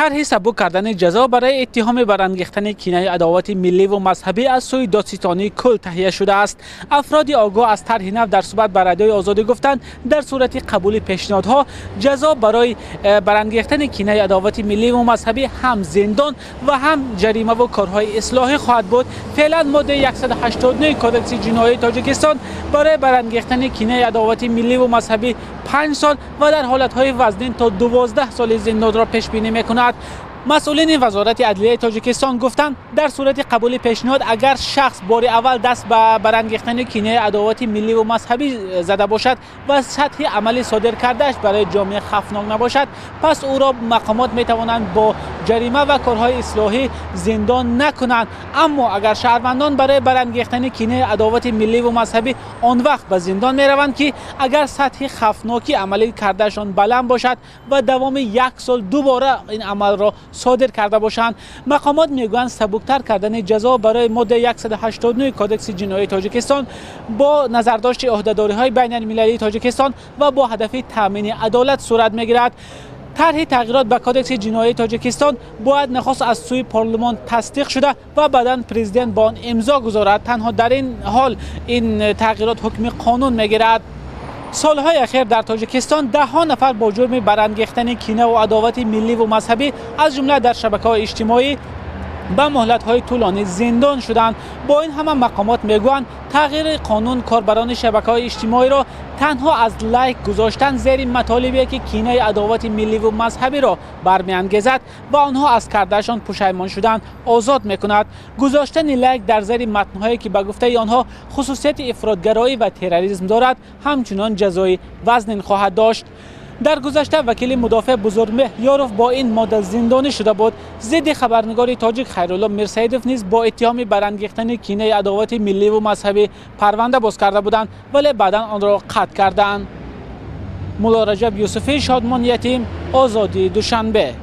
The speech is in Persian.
طرح سبک کردن جزا برای اتهام برانگیختن کینه عداوت ملی و مذهبی از سوی دادستانی کل تهیه شده است. افراد آگاه از طرح نو در صحبت با رادیوی آزادی گفتند در صورت قبول پیشنهادها جزا برای برانگیختن کینه عداوت ملی و مذهبی هم زندان و هم جریمه و کارهای اصلاحی خواهد بود. فعلا ماده 189 کدکس جنایی تاجیکستان برای برانگیختن کینه عداوت ملی و مذهبی 5 سال و در حالتهای وزنین تا 12 سال زندان را پیش بینی می‌کند. مسئولین وزارت عدلیه تاجیکستان گفتند در صورت قبول پیشنهاد اگر شخص بار اول دست به برانگیختن کینه عداوت ملی و مذهبی زده باشد و سطح عملی صادر کردهش برای جامعه خفناک نباشد، پس او را مقامات میتوانند با جریمه و کارهای اصلاحی زندان نکنند. اما اگر شهروندان برای برانگیختن کینه عداوت ملی و مذهبی آن وقت به زندان میروند که اگر سطح خفناکی عملی کردهشان بلند باشد و دوام 1 سال دوباره این عمل را صادر کرده باشند. مقامات میگویند سبکتر کردن جزا برای ماده 189 کدکس جنایی تاجیکستان با نظرداشت عهده‌داری‌های بین المللی تاجیکستان و با هدف تامین عدالت صورت میگیرد. طرح تغییرات به کدکس جنایی تاجیکستان باید نخست از سوی پارلمان تصدیق شده و بعداً پرزیدنت با آن امضا گذارد. تنها در این حال این تغییرات حکم قانون میگیرد. سالهای اخیر در تاجیکستان ده ها نفر با جرم برانگیختن کینه و عداوت ملی و مذهبی از جمله در شبکه‌های اجتماعی به مهلت‌های طولانی زندان شدند. با این همه مقامات میگویند تغییر قانون کاربران شبکه‌های اجتماعی را تنها از لایک گذاشتن زیر مطالبی که کینه عداوت ملی و مذهبی را برمی‌انگیزد و آنها از کردهشان پشیمان شدند آزاد می‌کند. گذاشتن لایک در زیر متن‌هایی که به گفته آنها خصوصیت افراط‌گرایی و تروریسم دارد همچنان جزای وزنین خواهد داشت. در گذشته وکیل مدافع بزرگمهر یاروف با این ماده زندانی شده بود. ضد خبرنگار تاجیک خیرالله میرسیدوف نیز با اتهام برانگیختن کینه عداوت ملی و مذهبی پرونده باز کرده بودند ولی بعدا آن را قطع کردند. مولا رجب یوسفی، شادمان یتیم، آزادی دوشنبه.